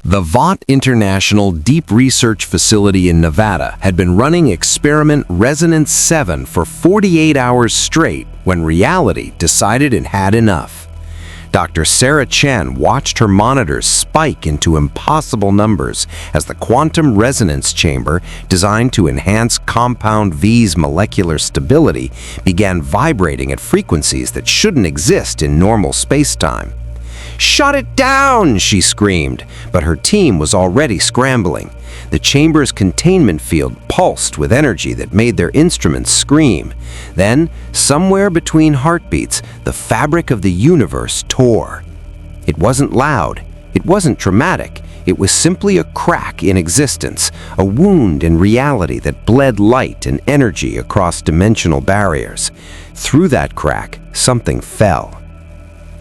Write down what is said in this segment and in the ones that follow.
The Vought International Deep Research Facility in Nevada had been running experiment Resonance 7 for 48 hours straight when reality decided it had enough. Dr. Sarah Chen watched her monitors spike into impossible numbers as the quantum resonance chamber, designed to enhance Compound V's molecular stability, began vibrating at frequencies that shouldn't exist in normal spacetime. "Shut it down!" she screamed, but her team was already scrambling. The chamber's containment field pulsed with energy that made their instruments scream. Then, somewhere between heartbeats, the fabric of the universe tore. It wasn't loud, it wasn't dramatic, it was simply a crack in existence, a wound in reality that bled light and energy across dimensional barriers. Through that crack, something fell.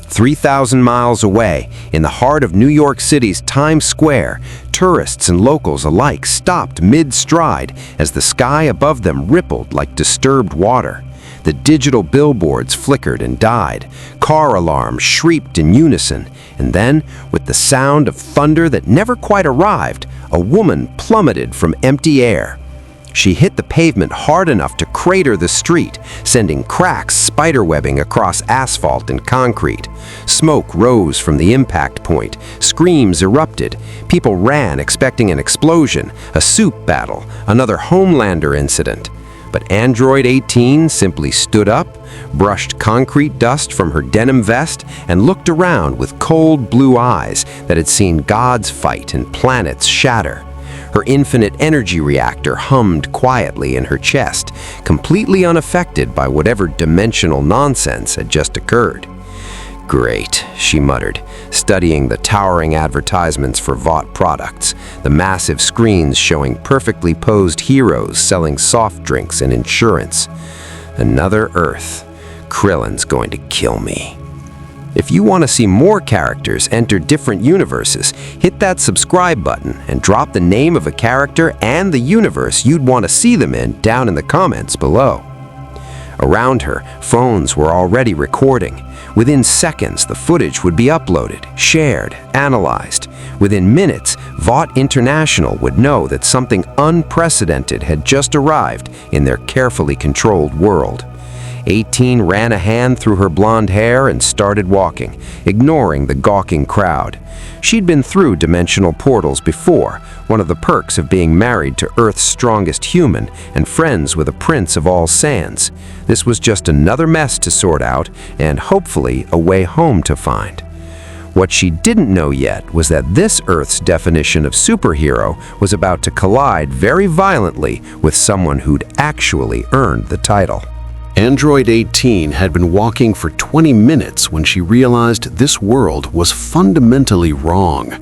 3,000 miles away, in the heart of New York City's Times Square, tourists and locals alike stopped mid-stride as the sky above them rippled like disturbed water. The digital billboards flickered and died, car alarms shrieked in unison, and then, with the sound of thunder that never quite arrived, a woman plummeted from empty air. She hit the pavement hard enough to crater the street, sending cracks spiderwebbing across asphalt and concrete. Smoke rose from the impact point. Screams erupted. People ran expecting an explosion, a soup battle, another Homelander incident. But Android 18 simply stood up, brushed concrete dust from her denim vest, and looked around with cold blue eyes that had seen gods fight and planets shatter. Her infinite energy reactor hummed quietly in her chest, completely unaffected by whatever dimensional nonsense had just occurred. "Great," she muttered, studying the towering advertisements for Vought products, the massive screens showing perfectly posed heroes selling soft drinks and insurance. "Another Earth. Krillin's going to kill me." If you want to see more characters enter different universes, hit that subscribe button and drop the name of a character and the universe you'd want to see them in down in the comments below. Around her, phones were already recording. Within seconds, the footage would be uploaded, shared, analyzed. Within minutes, Vought International would know that something unprecedented had just arrived in their carefully controlled world. 18 ran a hand through her blonde hair and started walking, ignoring the gawking crowd. She'd been through dimensional portals before, one of the perks of being married to Earth's strongest human and friends with a prince of all sands. This was just another mess to sort out and hopefully a way home to find. What she didn't know yet was that this Earth's definition of superhero was about to collide very violently with someone who'd actually earned the title. Android 18 had been walking for 20 minutes when she realized this world was fundamentally wrong.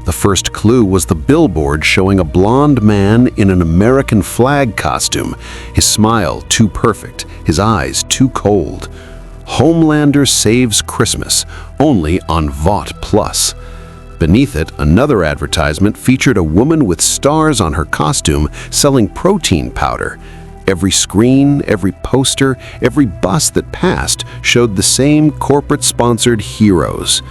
The first clue was the billboard showing a blonde man in an American flag costume, his smile too perfect, his eyes too cold. Homelander saves Christmas, only on Vought Plus. Beneath it, another advertisement featured a woman with stars on her costume selling protein powder. Every screen, every poster, every bus that passed showed the same corporate-sponsored heroes.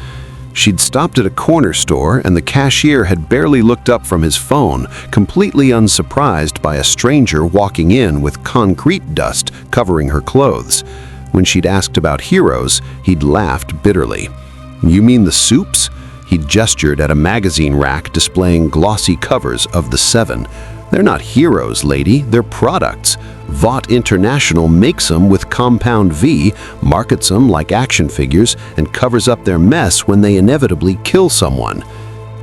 She'd stopped at a corner store and the cashier had barely looked up from his phone, completely unsurprised by a stranger walking in with concrete dust covering her clothes. When she'd asked about heroes, he'd laughed bitterly. "You mean the soups?" He'd gestured at a magazine rack displaying glossy covers of the Seven. "They're not heroes, lady, they're products. Vought International makes them with Compound V, markets them like action figures, and covers up their mess when they inevitably kill someone."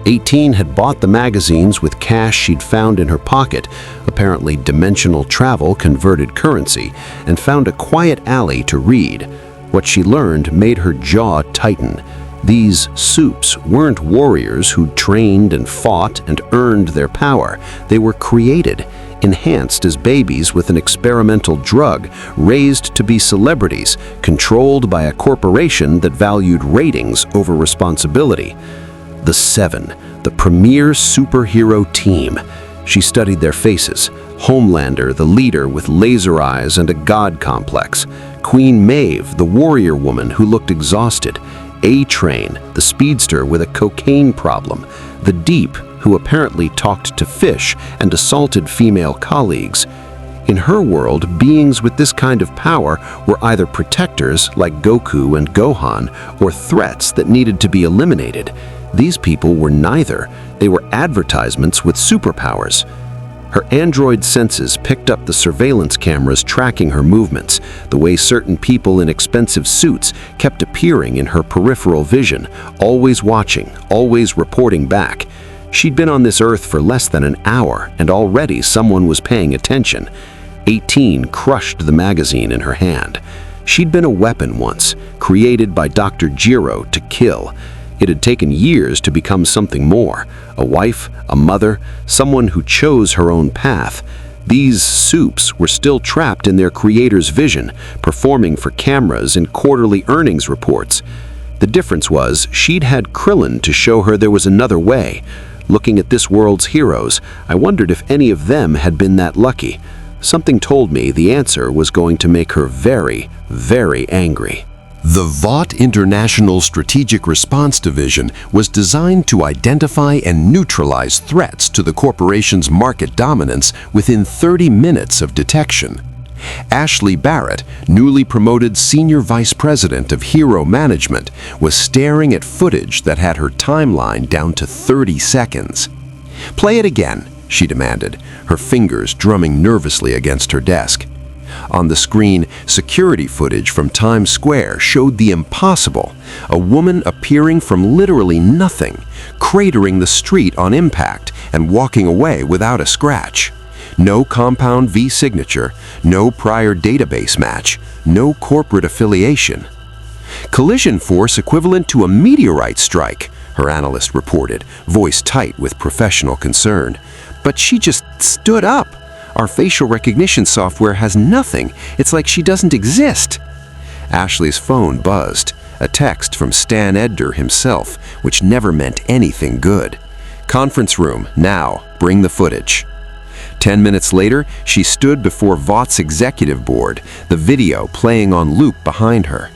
18 had bought the magazines with cash she'd found in her pocket, apparently dimensional travel converted currency, and found a quiet alley to read. What she learned made her jaw tighten. These soups weren't warriors who trained and fought and earned their power. They were created, enhanced as babies with an experimental drug, raised to be celebrities, controlled by a corporation that valued ratings over responsibility. The Seven, the premier superhero team. She studied their faces. Homelander, the leader with laser eyes and a god complex. Queen Maeve, the warrior woman who looked exhausted. A-Train, the speedster with a cocaine problem. the Deep, who apparently talked to fish and assaulted female colleagues. In her world, beings with this kind of power were either protectors like Goku and Gohan or threats that needed to be eliminated. These people were neither. They were advertisements with superpowers. Her android senses picked up the surveillance cameras tracking her movements, the way certain people in expensive suits kept appearing in her peripheral vision, always watching, always reporting back. She'd been on this earth for less than an hour, and already someone was paying attention. 18 crushed the magazine in her hand. She'd been a weapon once, created by Dr. Jiro to kill. It had taken years to become something more, a wife, a mother, someone who chose her own path. These soups were still trapped in their creator's vision, performing for cameras and quarterly earnings reports. The difference was she'd had Krillin to show her there was another way. Looking at this world's heroes, I wondered if any of them had been that lucky. Something told me the answer was going to make her very, very angry. The Vought International Strategic Response Division was designed to identify and neutralize threats to the corporation's market dominance within 30 minutes of detection. Ashley Barrett, newly promoted Senior Vice President of Hero Management, was staring at footage that had her timeline down to 30 seconds. "Play it again," she demanded, her fingers drumming nervously against her desk. On the screen, security footage from Times Square showed the impossible, a woman appearing from literally nothing, cratering the street on impact and walking away without a scratch. No Compound V signature, no prior database match, no corporate affiliation. "Collision force equivalent to a meteorite strike," her analyst reported, voice tight with professional concern. "But she just stood up. Our facial recognition software has nothing. It's like she doesn't exist." Ashley's phone buzzed, a text from Stan Edgar himself, which never meant anything good. "Conference room, now, bring the footage." 10 minutes later, she stood before Vought's executive board, the video playing on loop behind her.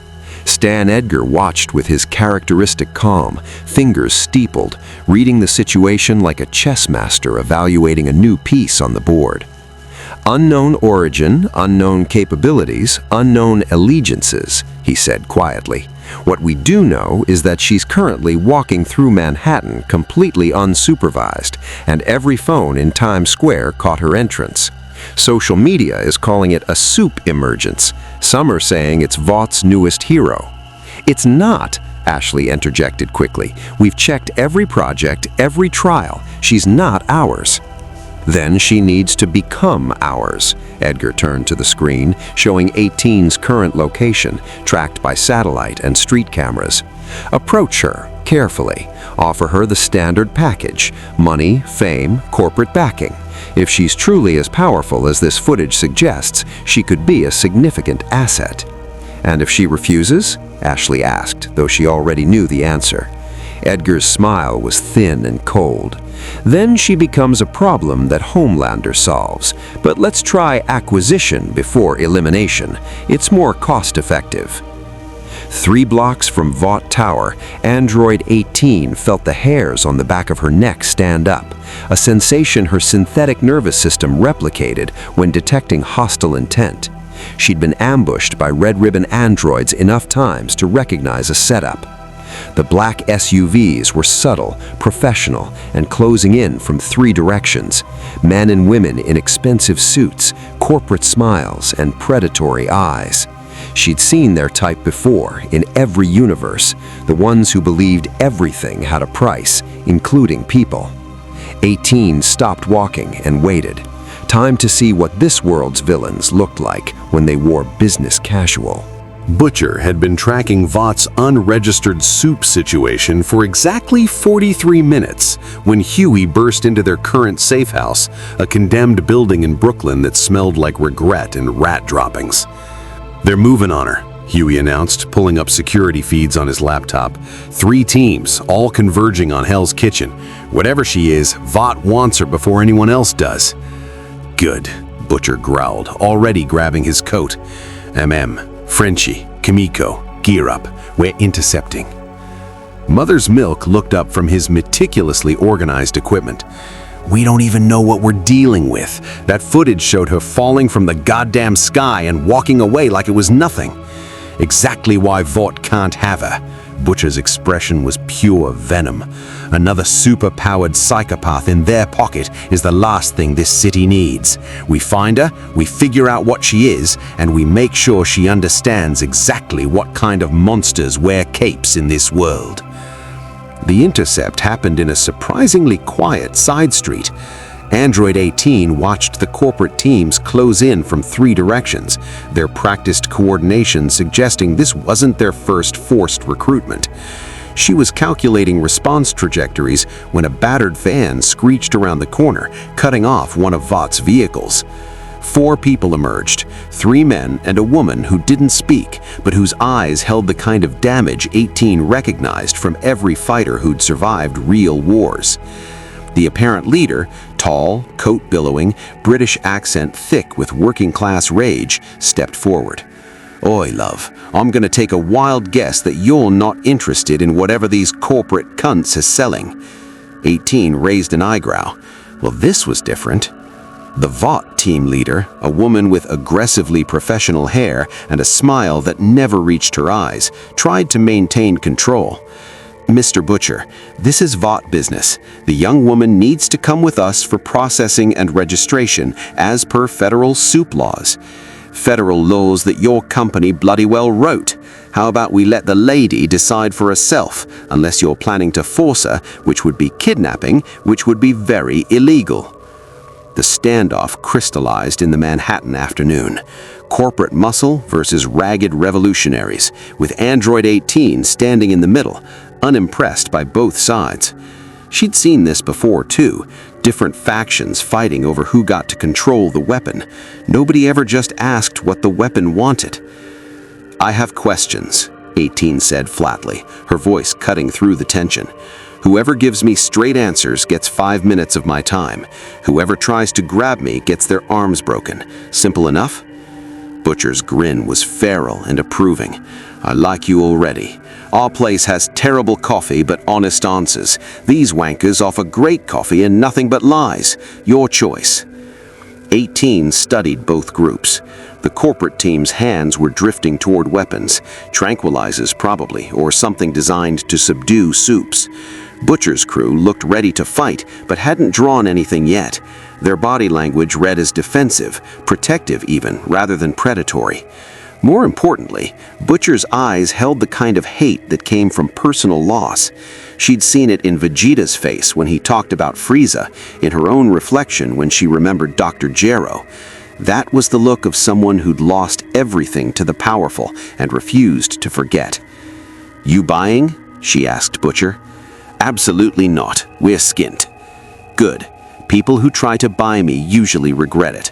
Stan Edgar watched with his characteristic calm, fingers steepled, reading the situation like a chess master evaluating a new piece on the board. "Unknown origin, unknown capabilities, unknown allegiances," he said quietly. "What we do know is that she's currently walking through Manhattan completely unsupervised, and every phone in Times Square caught her entrance. Social media is calling it a soup emergence. Some are saying it's Vought's newest hero." "It's not," Ashley interjected quickly. "We've checked every project, every trial. She's not ours." "Then she needs to become ours." Edgar turned to the screen, showing 18's current location, tracked by satellite and street cameras. "Approach her carefully. Offer her the standard package: money, fame, corporate backing. If she's truly as powerful as this footage suggests, she could be a significant asset." "And if she refuses?" Ashley asked, though she already knew the answer. Edgar's smile was thin and cold. "Then she becomes a problem that Homelander solves. But let's try acquisition before elimination. It's more cost-effective." 3 blocks from Vought Tower, Android 18 felt the hairs on the back of her neck stand up, a sensation her synthetic nervous system replicated when detecting hostile intent. She'd been ambushed by red ribbon androids enough times to recognize a setup. The black SUVs were subtle, professional, and closing in from 3 directions. Men and women in expensive suits, corporate smiles, and predatory eyes. She'd seen their type before, in every universe, the ones who believed everything had a price, including people. 18 stopped walking and waited. Time to see what this world's villains looked like when they wore business casual. Butcher had been tracking Vought's unregistered soup situation for exactly 43 minutes when Huey burst into their current safe house, a condemned building in Brooklyn that smelled like regret and rat droppings. "They're moving on her," Huey announced, pulling up security feeds on his laptop. 3 teams, all converging on Hell's Kitchen. Whatever she is, Vought wants her before anyone else does. "Good," Butcher growled, already grabbing his coat. "MM, Frenchie, Kimiko, gear up. We're intercepting." Mother's Milk looked up from his meticulously organized equipment. "We don't even know what we're dealing with. That footage showed her falling from the goddamn sky and walking away like it was nothing. Exactly why Vought can't have her." Butcher's expression was pure venom. "Another super-powered psychopath in their pocket is the last thing this city needs. We find her, we figure out what she is, and we make sure she understands exactly what kind of monsters wear capes in this world." The intercept happened in a surprisingly quiet side street. Android 18 watched the corporate teams close in from 3 directions, their practiced coordination suggesting this wasn't their first forced recruitment. She was calculating response trajectories when a battered van screeched around the corner, cutting off one of Vought's vehicles. 4 people emerged, 3 men and a woman who didn't speak, but whose eyes held the kind of damage 18 recognized from every fighter who'd survived real wars. The apparent leader, tall, coat billowing, British accent thick with working-class rage, stepped forward. "Oi, love, I'm gonna take a wild guess that you're not interested in whatever these corporate cunts is selling." 18 raised an eyebrow. Well, this was different. The Vought team leader, a woman with aggressively professional hair and a smile that never reached her eyes, tried to maintain control. "Mr. Butcher, this is Vought business. The young woman needs to come with us for processing and registration as per federal soup laws. Federal laws that your company bloody well wrote. How about we let the lady decide for herself, unless you're planning to force her, which would be kidnapping, which would be very illegal." The standoff crystallized in the Manhattan afternoon. Corporate muscle versus ragged revolutionaries, with Android 18 standing in the middle, unimpressed by both sides. She'd seen this before, too. Different factions fighting over who got to control the weapon. Nobody ever just asked what the weapon wanted. "I have questions," 18 said flatly, her voice cutting through the tension. "Whoever gives me straight answers gets 5 minutes of my time. Whoever tries to grab me gets their arms broken. Simple enough?" Butcher's grin was feral and approving. "I like you already. Our place has terrible coffee but honest answers. These wankers offer great coffee and nothing but lies. Your choice." 18 studied both groups. The corporate team's hands were drifting toward weapons, tranquilizers probably, or something designed to subdue soups. Butcher's crew looked ready to fight, but hadn't drawn anything yet. Their body language read as defensive, protective even, rather than predatory. More importantly, Butcher's eyes held the kind of hate that came from personal loss. She'd seen it in Vegeta's face when he talked about Frieza, in her own reflection when she remembered Dr. Gero. That was the look of someone who'd lost everything to the powerful and refused to forget. "You buying?" she asked Butcher. "Absolutely not. We're skint." "Good. People who try to buy me usually regret it."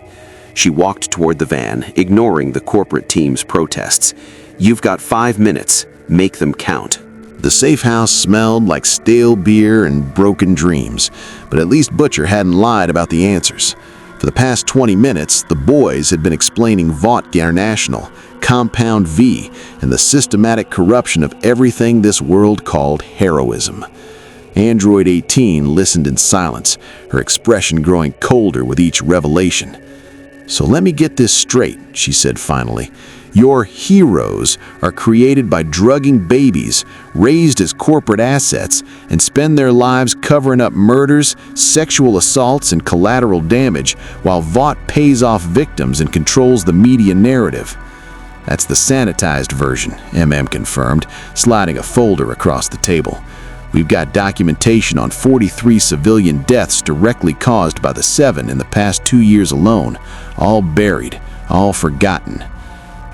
She walked toward the van, ignoring the corporate team's protests. "You've got 5 minutes. Make them count." The safe house smelled like stale beer and broken dreams, but at least Butcher hadn't lied about the answers. For the past 20 minutes, the boys had been explaining Vought International, Compound V, and the systematic corruption of everything this world called heroism. Android 18 listened in silence, her expression growing colder with each revelation. "So let me get this straight," she said finally. "Your heroes are created by drugging babies, raised as corporate assets, and spend their lives covering up murders, sexual assaults, and collateral damage, while Vought pays off victims and controls the media narrative." "That's the sanitized version," MM confirmed, sliding a folder across the table. "We've got documentation on 43 civilian deaths directly caused by the 7 in the past 2 years alone, all buried, all forgotten."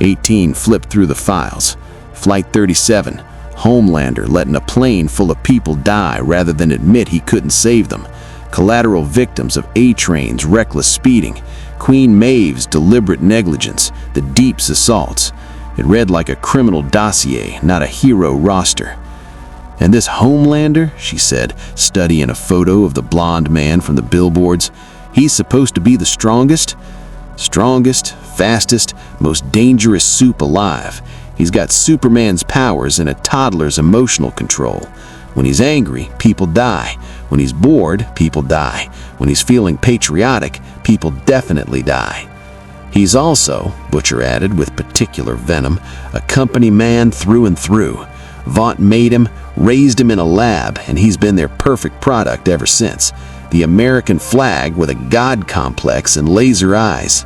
18 flipped through the files. Flight 37, Homelander letting a plane full of people die rather than admit he couldn't save them. Collateral victims of A-Train's reckless speeding. Queen Maeve's deliberate negligence, the Deep's assaults. It read like a criminal dossier, not a hero roster. "And this Homelander," she said, studying a photo of the blonde man from the billboards, "he's supposed to be the strongest? Strongest, fastest, most dangerous soup alive. He's got Superman's powers and a toddler's emotional control. When he's angry, people die. When he's bored, people die. When he's feeling patriotic, people definitely die. He's also, Butcher added with particular venom, a company man through and through. Vought made him, raised him in a lab, and he's been their perfect product ever since. The American flag with a god complex and laser eyes.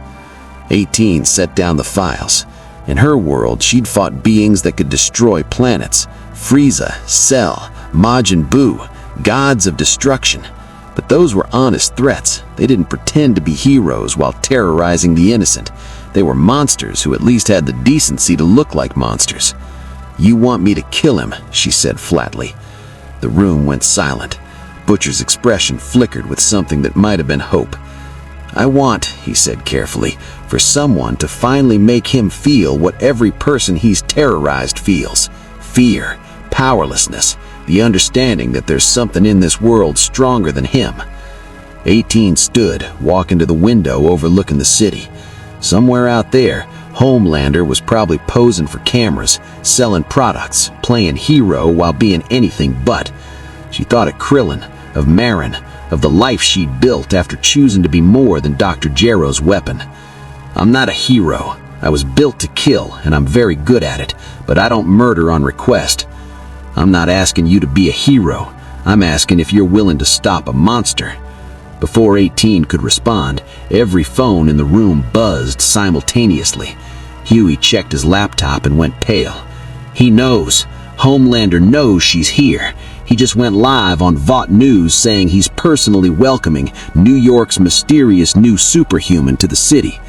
18 set down the files. In her world, she'd fought beings that could destroy planets. Frieza, Cell, Majin Buu, gods of destruction. But those were honest threats. They didn't pretend to be heroes while terrorizing the innocent. They were monsters who at least had the decency to look like monsters. "You want me to kill him," she said flatly. The room went silent. Butcher's expression flickered with something that might have been hope. "I want," he said carefully, "for someone to finally make him feel what every person he's terrorized feels. Fear, powerlessness, the understanding that there's something in this world stronger than him." 18 stood, walking to the window overlooking the city. Somewhere out there, Homelander was probably posing for cameras, selling products, playing hero while being anything but. She thought of Krillin, of Marin, of the life she'd built after choosing to be more than Dr. Jarrow's weapon. "I'm not a hero. I was built to kill, and I'm very good at it, but I don't murder on request. I'm not asking you to be a hero. I'm asking if you're willing to stop a monster." Before 18 could respond, every phone in the room buzzed simultaneously. Huey checked his laptop and went pale. He knows. Homelander knows she's here. He just went live on Vought News saying he's personally welcoming New York's mysterious new superhuman to the city.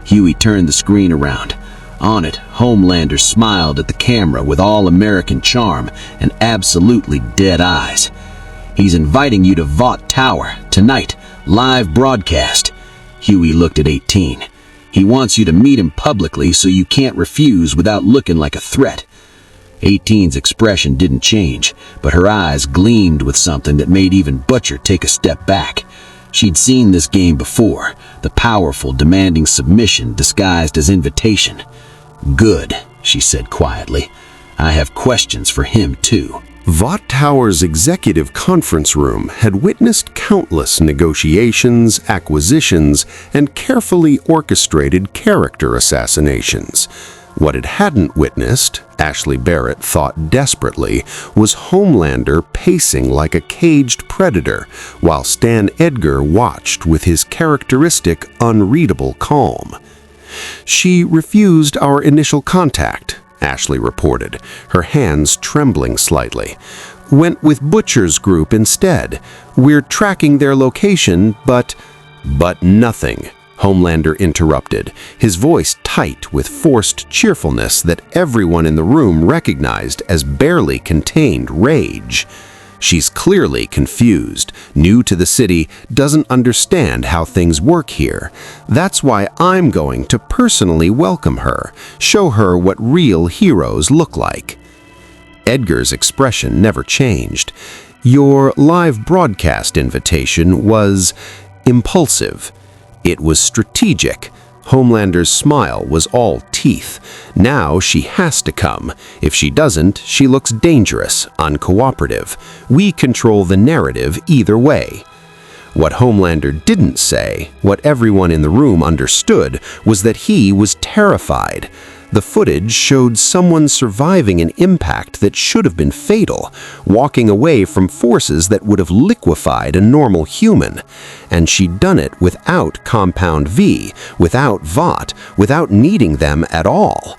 Huey turned the screen around. On it, Homelander smiled at the camera with all-American charm and absolutely dead eyes. "He's inviting you to Vought Tower, tonight, live broadcast." Huey looked at 18. "He wants you to meet him publicly so you can't refuse without looking like a threat." 18's expression didn't change, but her eyes gleamed with something that made even Butcher take a step back. She'd seen this game before, the powerful, demanding submission disguised as invitation. "Good," she said quietly. "I have questions for him, too." Vought Tower's executive conference room had witnessed countless negotiations, acquisitions, and carefully orchestrated character assassinations. What it hadn't witnessed, Ashley Barrett thought desperately, was Homelander pacing like a caged predator, while Stan Edgar watched with his characteristic, unreadable calm. "She refused our initial contact," Ashley reported, her hands trembling slightly. "Went with Butcher's group instead. We're tracking their location, but nothing," Homelander interrupted, his voice tight with forced cheerfulness that everyone in the room recognized as barely contained rage. "She's clearly confused, new to the city, doesn't understand how things work here. That's why I'm going to personally welcome her, show her what real heroes look like." Edgar's expression never changed. "Your live broadcast invitation was impulsive. It was strategic." Homelander's smile was all teeth. "Now she has to come. If she doesn't, she looks dangerous, uncooperative. We control the narrative either way." What Homelander didn't say, what everyone in the room understood, was that he was terrified. The footage showed someone surviving an impact that should have been fatal, walking away from forces that would have liquefied a normal human. And she'd done it without Compound V, without Vought, without needing them at all.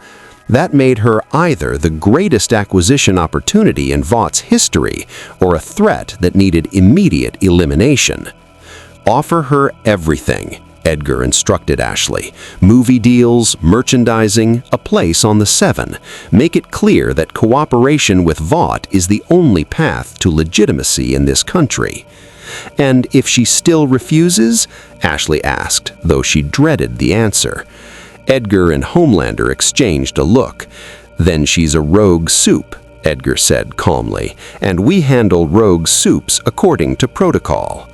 That made her either the greatest acquisition opportunity in Vought's history or a threat that needed immediate elimination. "Offer her everything," Edgar instructed Ashley. "Movie deals, merchandising, a place on the Seven. Make it clear that cooperation with Vought is the only path to legitimacy in this country." "And if she still refuses?" Ashley asked, though she dreaded the answer. Edgar and Homelander exchanged a look. "Then she's a rogue soup," Edgar said calmly, "and we handle rogue soups according to protocol."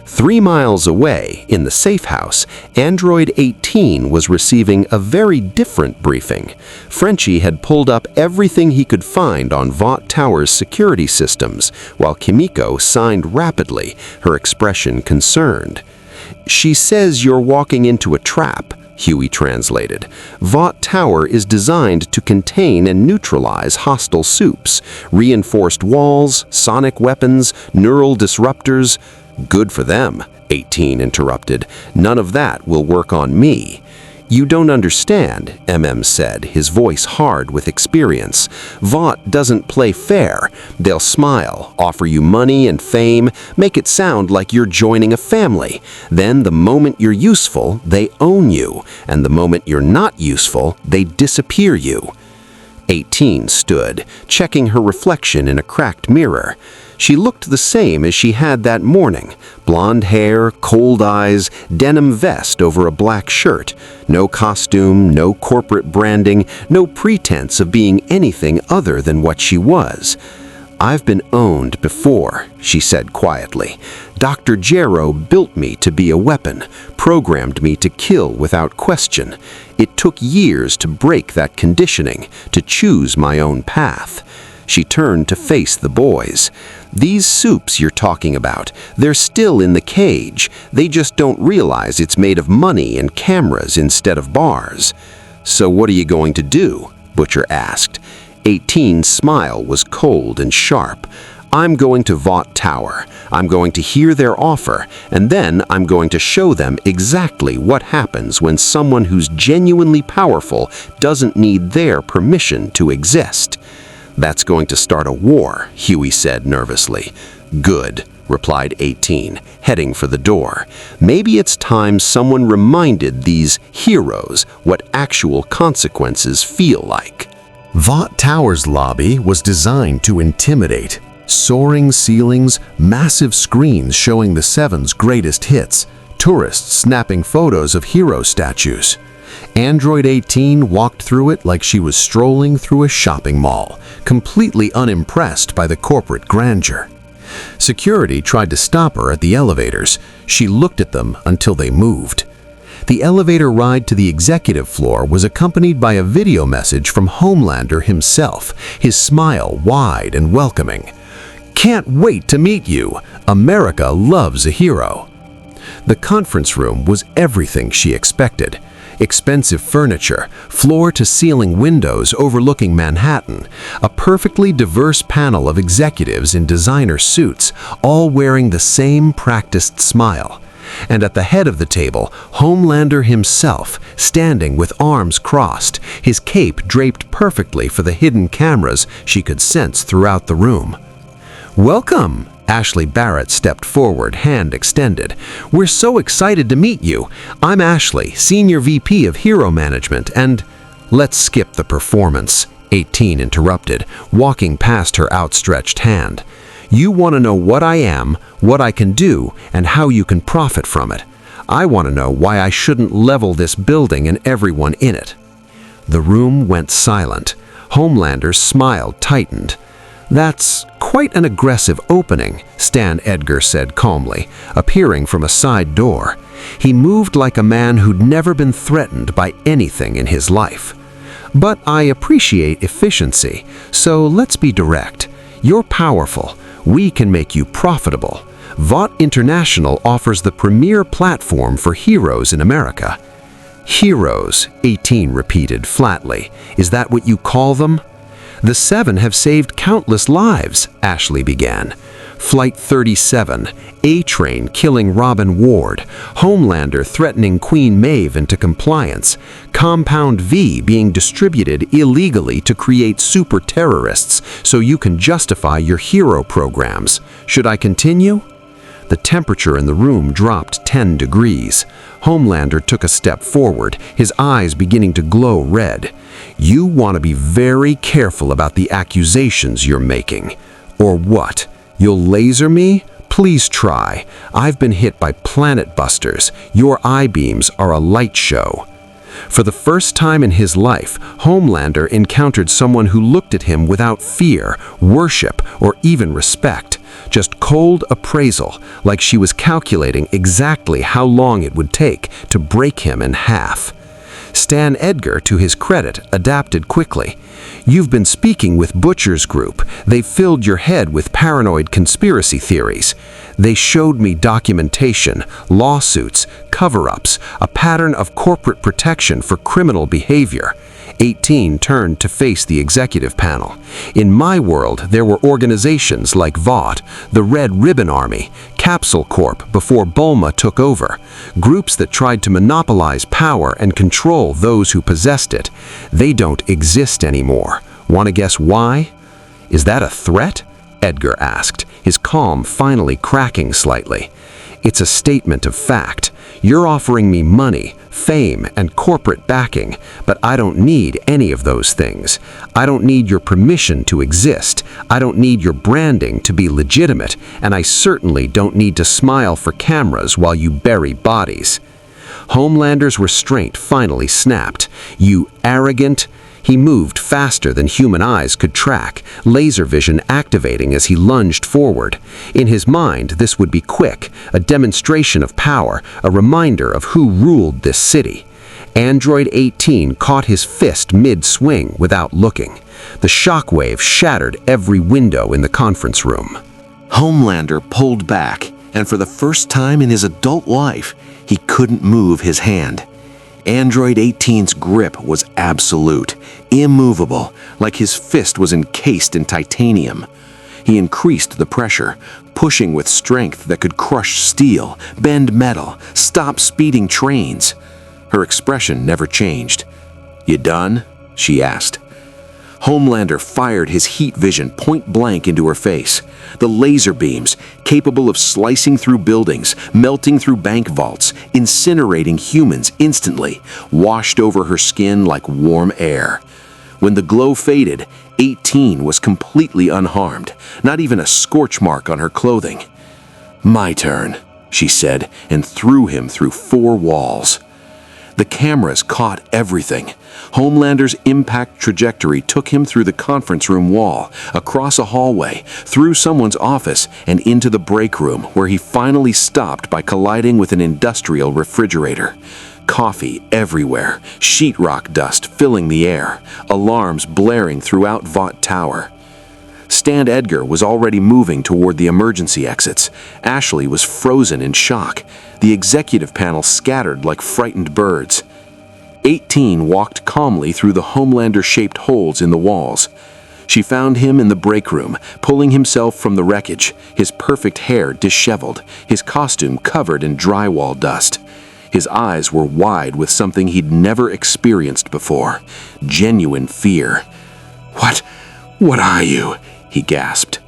3 miles away, in the safe house, Android 18 was receiving a very different briefing. Frenchie had pulled up everything he could find on Vought Tower's security systems, while Kimiko signed rapidly, her expression concerned. "She says you're walking into a trap," Huey translated. "Vought Tower is designed to contain and neutralize hostile soups, reinforced walls, sonic weapons, neural disruptors." "Good for them," 18 interrupted. "None of that will work on me." "You don't understand," said, his voice hard with experience. "Vought doesn't play fair. They'll smile, offer you money and fame, make it sound like you're joining a family. Then the moment you're useful, they own you, and the moment you're not useful, they disappear you." 18 stood, checking her reflection in a cracked mirror. She looked the same as she had that morning. Blonde hair, cold eyes, denim vest over a black shirt. No costume, no corporate branding, no pretense of being anything other than what she was. "I've been owned before," she said quietly. "Dr. Jarrow built me to be a weapon, programmed me to kill without question. It took years to break that conditioning, to choose my own path." She turned to face the boys. "These soups you're talking about, they're still in the cage. They just don't realize it's made of money and cameras instead of bars." "So what are you going to do?" Butcher asked. 18's smile was cold and sharp. "I'm going to Vought Tower. I'm going to hear their offer, and then I'm going to show them exactly what happens when someone who's genuinely powerful doesn't need their permission to exist." "That's going to start a war," Huey said nervously. "Good," replied 18, heading for the door. "Maybe it's time someone reminded these heroes what actual consequences feel like." Vought Tower's lobby was designed to intimidate. Soaring ceilings, massive screens showing the Seven's greatest hits, tourists snapping photos of hero statues. Android 18 walked through it like she was strolling through a shopping mall, completely unimpressed by the corporate grandeur. Security tried to stop her at the elevators. She looked at them until they moved. The elevator ride to the executive floor was accompanied by a video message from Homelander himself, his smile wide and welcoming. "Can't wait to meet you. America loves a hero." The conference room was everything she expected. Expensive furniture, floor-to-ceiling windows overlooking Manhattan, a perfectly diverse panel of executives in designer suits, all wearing the same practiced smile. And at the head of the table, Homelander himself, standing with arms crossed, his cape draped perfectly for the hidden cameras she could sense throughout the room. "Welcome!" Ashley Barrett stepped forward, hand extended. "We're so excited to meet you. I'm Ashley, Senior VP of Hero Management, and—" "Let's skip the performance," 18 interrupted, walking past her outstretched hand. "You want to know what I am, what I can do, and how you can profit from it. I want to know why I shouldn't level this building and everyone in it." The room went silent. Homelander's smile tightened. "That's quite an aggressive opening," Stan Edgar said calmly, appearing from a side door. He moved like a man who'd never been threatened by anything in his life. "But I appreciate efficiency, so let's be direct. You're powerful. We can make you profitable. Vought International offers the premier platform for heroes in America." "Heroes," 18 repeated flatly. "Is that what you call them?" "The Seven have saved countless lives," Ashley began. Flight 37, A-Train killing Robin Ward, Homelander threatening Queen Maeve into compliance, Compound V being distributed illegally to create super terrorists so you can justify your hero programs. Should I continue? The temperature in the room dropped 10 degrees. Homelander took a step forward, his eyes beginning to glow red. "You want to be very careful about the accusations you're making. Or what? You'll laser me? Please try. I've been hit by planet busters. Your I-beams are a light show." For the first time in his life, Homelander encountered someone who looked at him without fear, worship, or even respect. just cold appraisal, like she was calculating exactly how long it would take to break him in half. Stan Edgar, to his credit, adapted quickly. "You've been speaking with Butcher's group. They filled your head with paranoid conspiracy theories. They showed me documentation, lawsuits, cover-ups, a pattern of corporate protection for criminal behavior." 18 turned to face the executive panel. "In my world, there were organizations like Vought, the Red Ribbon Army, Capsule Corp before Bulma took over, groups that tried to monopolize power and control those who possessed it. They don't exist anymore. Want to guess why?" "Is that a threat?" Edgar asked, his calm finally cracking slightly. "It's a statement of fact. You're offering me money, fame, and corporate backing, but I don't need any of those things. I don't need your permission to exist. I don't need your branding to be legitimate, and I certainly don't need to smile for cameras while you bury bodies." Homelander's restraint finally snapped. "You arrogant—" He moved faster than human eyes could track, laser vision activating as he lunged forward. In his mind, this would be quick, a demonstration of power, a reminder of who ruled this city. Android 18 caught his fist mid-swing without looking. The shockwave shattered every window in the conference room. Homelander pulled back, and for the first time in his adult life, he couldn't move his hand. Android 18's grip was absolute, immovable, like his fist was encased in titanium. He increased the pressure, pushing with strength that could crush steel, bend metal, stop speeding trains. Her expression never changed. "You done?" she asked. Homelander fired his heat vision point blank into her face. The laser beams, capable of slicing through buildings, melting through bank vaults, incinerating humans instantly, washed over her skin like warm air. When the glow faded, 18 was completely unharmed, not even a scorch mark on her clothing. "My turn," she said, and threw him through 4 walls. The cameras caught everything. Homelander's impact trajectory took him through the conference room wall, across a hallway, through someone's office, and into the break room, where he finally stopped by colliding with an industrial refrigerator. Coffee everywhere, sheetrock dust filling the air, alarms blaring throughout Vought Tower. Stan Edgar was already moving toward the emergency exits. Ashley was frozen in shock. The executive panel scattered like frightened birds. 18 walked calmly through the Homelander-shaped holes in the walls. She found him in the break room, pulling himself from the wreckage, his perfect hair disheveled, his costume covered in drywall dust. His eyes were wide with something he'd never experienced before, genuine fear. What are you?" he gasped.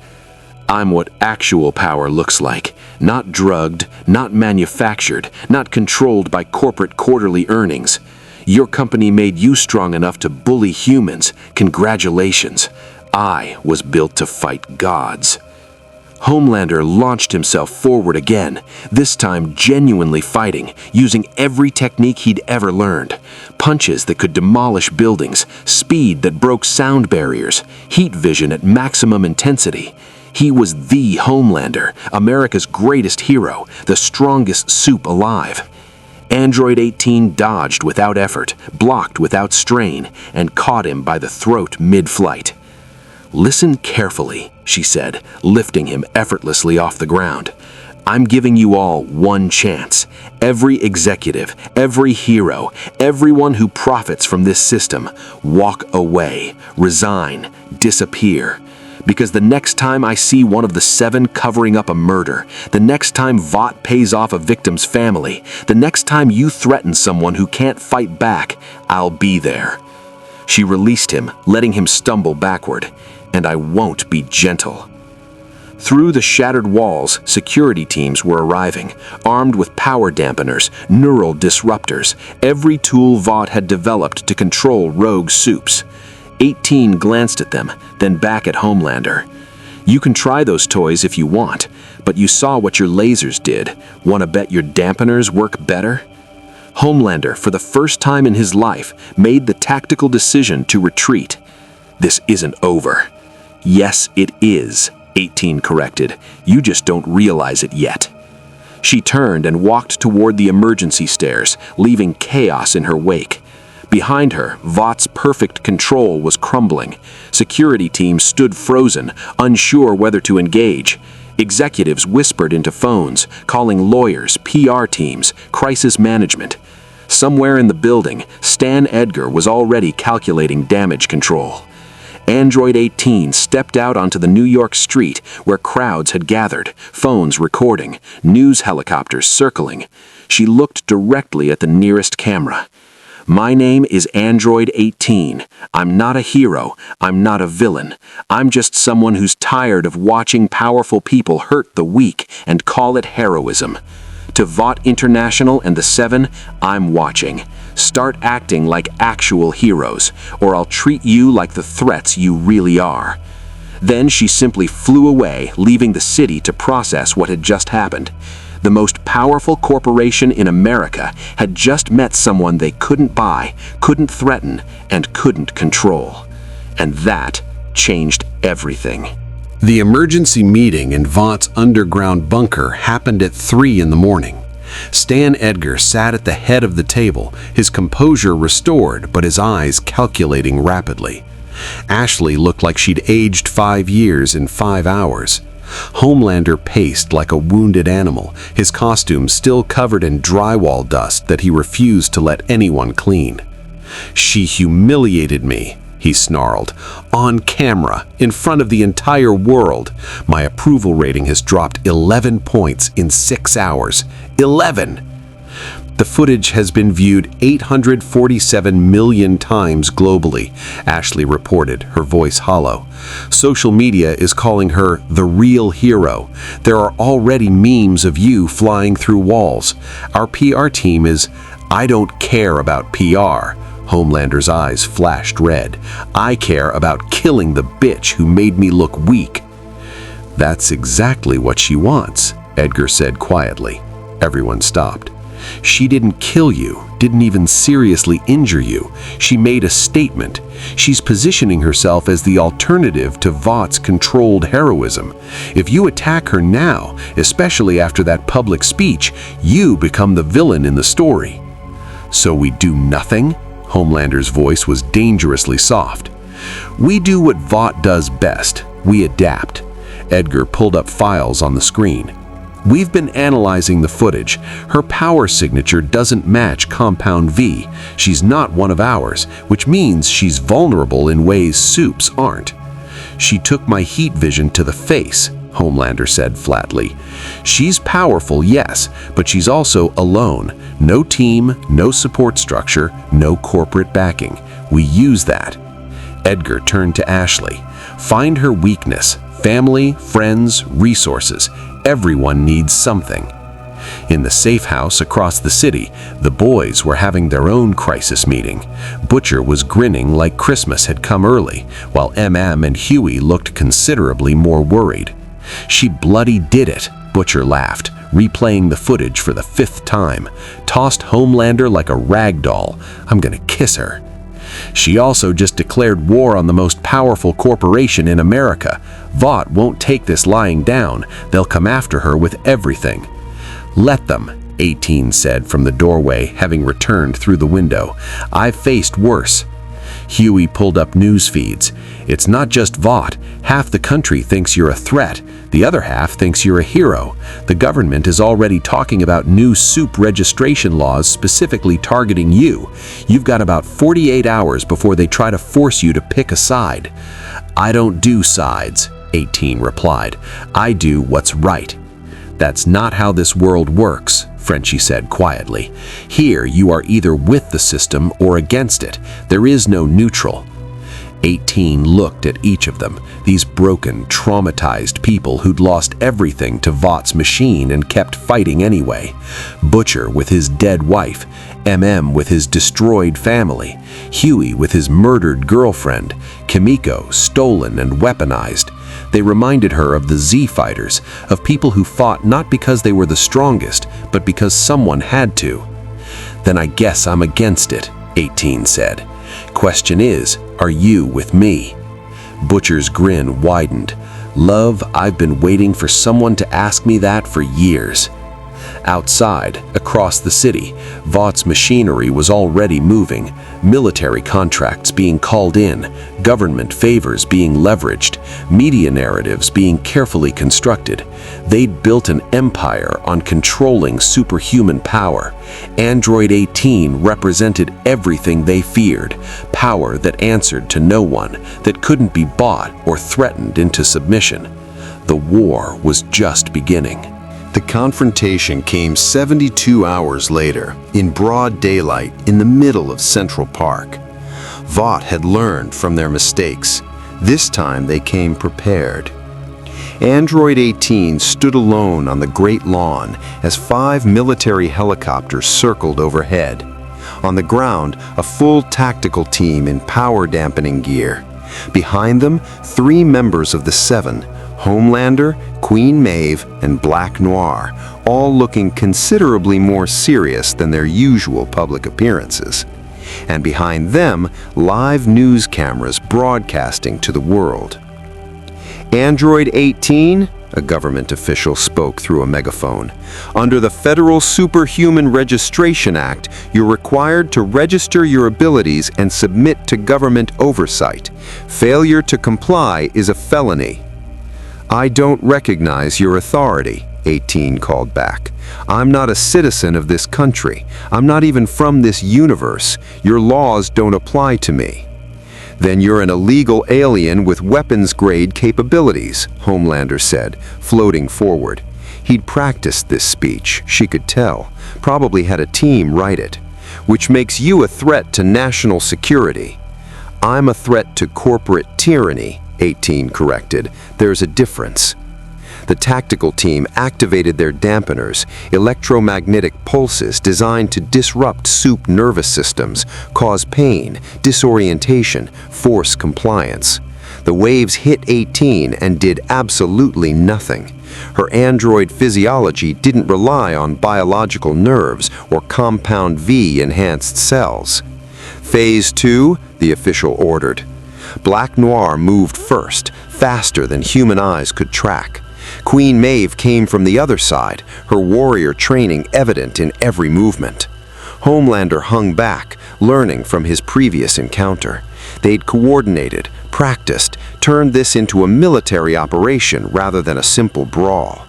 "I'm what actual power looks like. Not drugged, not manufactured, not controlled by corporate quarterly earnings. Your company made you strong enough to bully humans. Congratulations. I was built to fight gods." Homelander launched himself forward again, this time genuinely fighting, using every technique he'd ever learned. Punches that could demolish buildings, speed that broke sound barriers, heat vision at maximum intensity. He was the Homelander, America's greatest hero, the strongest soup alive. Android 18 dodged without effort, blocked without strain, and caught him by the throat mid-flight. "Listen carefully," she said, lifting him effortlessly off the ground. "I'm giving you all one chance. Every executive, every hero, everyone who profits from this system, walk away, resign, disappear. Because the next time I see one of the 7 covering up a murder, the next time Vought pays off a victim's family, the next time you threaten someone who can't fight back, I'll be there." She released him, letting him stumble backward. "And I won't be gentle." Through the shattered walls, security teams were arriving, armed with power dampeners, neural disruptors, every tool Vought had developed to control rogue soups. 18 glanced at them, then back at Homelander. "You can try those toys if you want, but you saw what your lasers did. Want to bet your dampeners work better?" Homelander, for the first time in his life, made the tactical decision to retreat. "This isn't over." "Yes, it is. 18 corrected. You just don't realize it yet. She turned and walked toward the emergency stairs, leaving chaos in her wake. Behind her, Vought's perfect control was crumbling. Security teams stood frozen, unsure whether to engage. Executives whispered into phones, calling lawyers, PR teams, crisis management. Somewhere in the building, Stan Edgar was already calculating damage control. Android 18 stepped out onto the New York street where crowds had gathered, phones recording, news helicopters circling. She looked directly at the nearest camera. My name is Android 18. I'm not a hero. I'm not a villain. I'm just someone who's tired of watching powerful people hurt the weak and call it heroism. To Vought International and the Seven, I'm watching. Start acting like actual heroes, or I'll treat you like the threats you really are. Then she simply flew away, leaving the city to process what had just happened. The most powerful corporation in America had just met someone they couldn't buy, couldn't threaten, and couldn't control. And that changed everything. The emergency meeting in Vaught's underground bunker happened at 3 in the morning. Stan Edgar sat at the head of the table, his composure restored but his eyes calculating rapidly. Ashley looked like she'd aged 5 years in 5 hours. Homelander paced like a wounded animal, his costume still covered in drywall dust that he refused to let anyone clean. "She humiliated me," he snarled, "on camera, in front of the entire world. My approval rating has dropped 11 points in 6 hours. 11! The footage has been viewed 847 million times globally," Ashley reported, her voice hollow. "Social media is calling her the real hero. There are already memes of you flying through walls. Our PR team is, I don't care about PR." Homelander's eyes flashed red. "I care about killing the bitch who made me look weak." "That's exactly what she wants," Edgar said quietly. Everyone stopped. "She didn't kill you, didn't even seriously injure you. She made a statement. She's positioning herself as the alternative to Vaught's controlled heroism. If you attack her now, especially after that public speech, you become the villain in the story." "So we do nothing?" Homelander's voice was dangerously soft. "We do what Vought does best. We adapt." Edgar pulled up files on the screen. "We've been analyzing the footage. Her power signature doesn't match Compound V. She's not one of ours, which means she's vulnerable in ways Supes aren't." "She took my heat vision to the face," Homelander said flatly. "She's powerful, yes, but she's also alone. No team, no support structure, no corporate backing. We use that." Edgar turned to Ashley. "Find her weakness. Family, friends, resources. Everyone needs something." In the safe house across the city, the boys were having their own crisis meeting. Butcher was grinning like Christmas had come early, while MM and Huey looked considerably more worried. "She bloody did it," Butcher laughed, replaying the footage for the 5th time. "Tossed Homelander like a rag doll. I'm gonna kiss her." "She also just declared war on the most powerful corporation in America. Vought won't take this lying down. They'll come after her with everything." "Let them," 18 said from the doorway, having returned through the window. "I've faced worse." Huey pulled up news feeds. "It's not just Vought. Half the country thinks you're a threat. The other half thinks you're a hero. The government is already talking about new Supe registration laws specifically targeting you. You've got about 48 hours before they try to force you to pick a side." "I don't do sides," 18 replied. "I do what's right." "That's not how this world works," Frenchie said quietly. "Here you are either with the system or against it. There is no neutral." 18 looked at each of them, these broken, traumatized people who'd lost everything to Vaught's machine and kept fighting anyway. Butcher with his dead wife, MM with his destroyed family, Huey with his murdered girlfriend, Kimiko stolen and weaponized. They reminded her of the Z fighters, of people who fought not because they were the strongest, but because someone had to. "Then I guess I'm against it," 18 said. "Question is, are you with me?" Butcher's grin widened. Love, I've been waiting for someone to ask me that for years. Outside, across the city, Vought's machinery was already moving, military contracts being called in, government favors being leveraged, media narratives being carefully constructed. They'd built an empire on controlling superhuman power. Android 18 represented everything they feared, power that answered to no one, that couldn't be bought or threatened into submission. The war was just beginning. The confrontation came 72 hours later, in broad daylight in the middle of Central Park. Vought had learned from their mistakes. This time they came prepared. Android 18 stood alone on the Great Lawn as 5 military helicopters circled overhead. On the ground, a full tactical team in power-dampening gear. Behind them, 3 members of the 7, Homelander, Queen Maeve, and Black Noir, all looking considerably more serious than their usual public appearances. And behind them, live news cameras broadcasting to the world. Android 18, a government official spoke through a megaphone. Under the Federal Superhuman Registration Act, you're required to register your abilities and submit to government oversight. Failure to comply is a felony. I don't recognize your authority, 18 called back. I'm not a citizen of this country. I'm not even from this universe. Your laws don't apply to me. Then you're an illegal alien with weapons-grade capabilities, Homelander said, floating forward. He'd practiced this speech, she could tell, probably had a team write it. Which makes you a threat to national security. I'm a threat to corporate tyranny, 18 corrected. There's a difference. The tactical team activated their dampeners, electromagnetic pulses designed to disrupt soup nervous systems, cause pain, disorientation, force compliance. The waves hit 18 and did absolutely nothing. Her android physiology didn't rely on biological nerves or compound V-enhanced cells. Phase 2, the official ordered. Black Noir moved first, faster than human eyes could track. Queen Maeve came from the other side, her warrior training evident in every movement. Homelander hung back, learning from his previous encounter. They'd coordinated, practiced, turned this into a military operation rather than a simple brawl.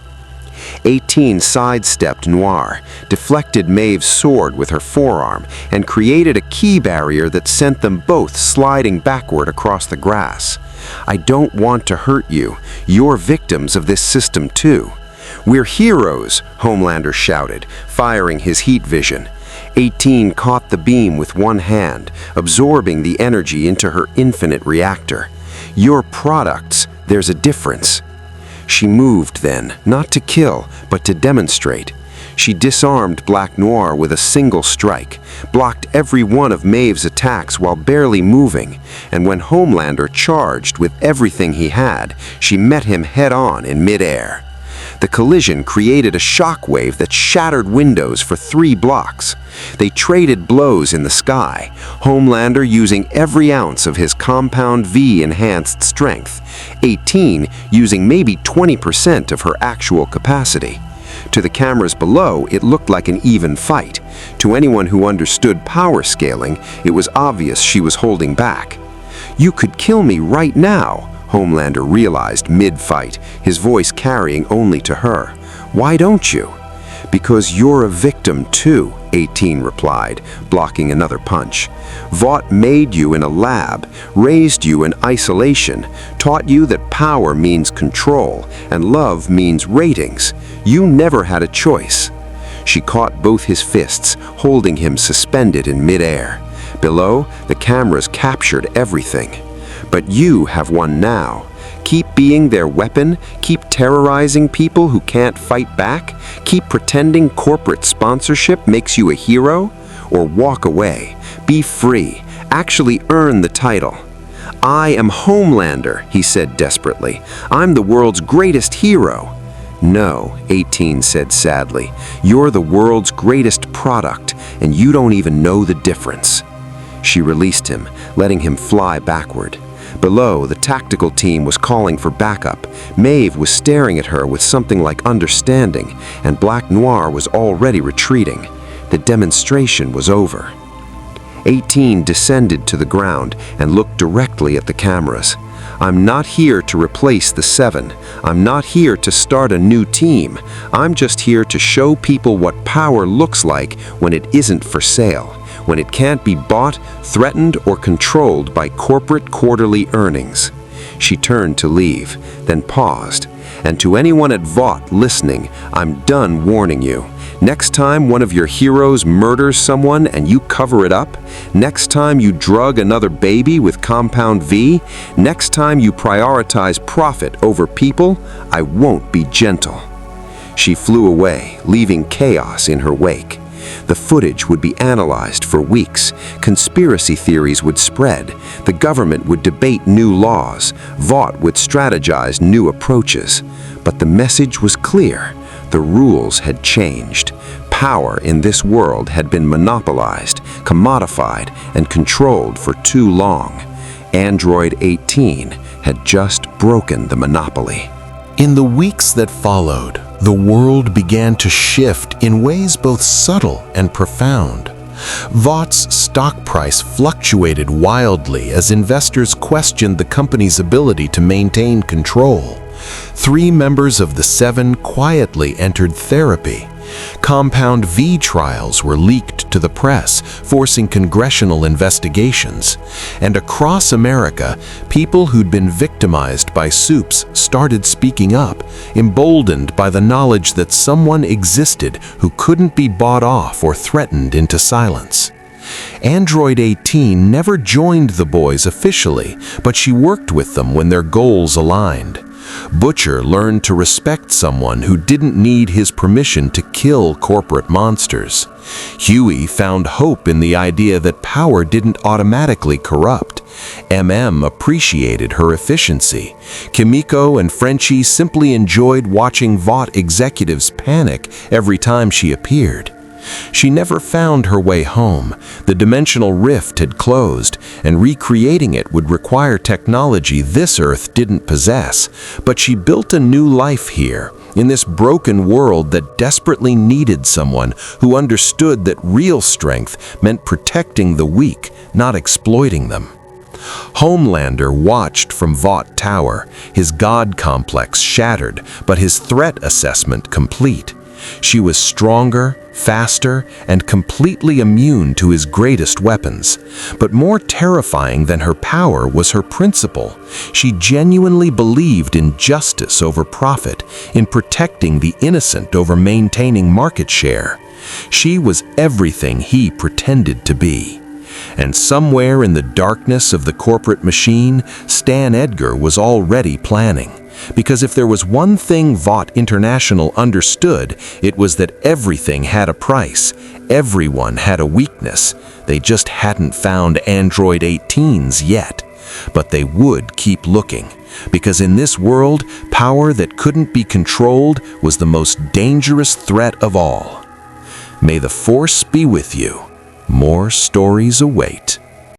18 sidestepped Noir, deflected Maeve's sword with her forearm, and created a key barrier that sent them both sliding backward across the grass. I don't want to hurt you. You're victims of this system too. We're heroes, Homelander shouted, firing his heat vision. 18 caught the beam with one hand, absorbing the energy into her infinite reactor. You're products. There's a difference. She moved then, not to kill, but to demonstrate. She disarmed Black Noir with a single strike, blocked every one of Maeve's attacks while barely moving, and when Homelander charged with everything he had, she met him head-on in midair. The collision created a shockwave that shattered windows for 3 blocks. They traded blows in the sky, Homelander using every ounce of his compound V-enhanced strength, 18 using maybe 20% of her actual capacity. To the cameras below, it looked like an even fight. To anyone who understood power scaling, it was obvious she was holding back. You could kill me right now, Homelander realized mid-fight, his voice carrying only to her. Why don't you? Because you're a victim too, 18 replied, blocking another punch. Vought made you in a lab, raised you in isolation, taught you that power means control and love means ratings. You never had a choice. She caught both his fists, holding him suspended in midair. Below, the cameras captured everything. But you have one now. Keep being their weapon, keep terrorizing people who can't fight back, keep pretending corporate sponsorship makes you a hero, or walk away, be free, actually earn the title. I am Homelander, he said desperately. I'm the world's greatest hero. No, 18 said sadly. You're the world's greatest product, and you don't even know the difference. She released him, letting him fly backward. Below, the tactical team was calling for backup. Maeve was staring at her with something like understanding, and Black Noir was already retreating. The demonstration was over. 18 descended to the ground and looked directly at the cameras. I'm not here to replace the 7. I'm not here to start a new team. I'm just here to show people what power looks like when it isn't for sale, when it can't be bought, threatened, or controlled by corporate quarterly earnings. She turned to leave, then paused. And to anyone at Vought listening, I'm done warning you. Next time one of your heroes murders someone and you cover it up, next time you drug another baby with Compound V, next time you prioritize profit over people, I won't be gentle. She flew away, leaving chaos in her wake. The footage would be analyzed for weeks. Conspiracy theories would spread. The government would debate new laws. Vought would strategize new approaches. But the message was clear. The rules had changed. Power in this world had been monopolized, commodified, and controlled for too long. Android 18 had just broken the monopoly. In the weeks that followed, the world began to shift in ways both subtle and profound. Vought's stock price fluctuated wildly as investors questioned the company's ability to maintain control. 3 members of the 7 quietly entered therapy. Compound V trials were leaked to the press, forcing congressional investigations. And across America, people who'd been victimized by soups started speaking up, emboldened by the knowledge that someone existed who couldn't be bought off or threatened into silence. Android 18 never joined the boys officially, but she worked with them when their goals aligned. Butcher learned to respect someone who didn't need his permission to kill corporate monsters. Huey found hope in the idea that power didn't automatically corrupt. Appreciated her efficiency. Kimiko and Frenchie simply enjoyed watching Vought executives panic every time she appeared. She never found her way home. The dimensional rift had closed, and recreating it would require technology this Earth didn't possess. But she built a new life here, in this broken world that desperately needed someone who understood that real strength meant protecting the weak, not exploiting them. Homelander watched from Vought Tower, his god complex shattered, but his threat assessment complete. She was stronger, faster, and completely immune to his greatest weapons. But more terrifying than her power was her principle. She genuinely believed in justice over profit, in protecting the innocent over maintaining market share. She was everything he pretended to be. And somewhere in the darkness of the corporate machine, Stan Edgar was already planning. Because if there was one thing Vought International understood, it was that everything had a price. Everyone had a weakness. They just hadn't found Android 18s yet. But they would keep looking. Because in this world, power that couldn't be controlled was the most dangerous threat of all. May the Force be with you. More stories await.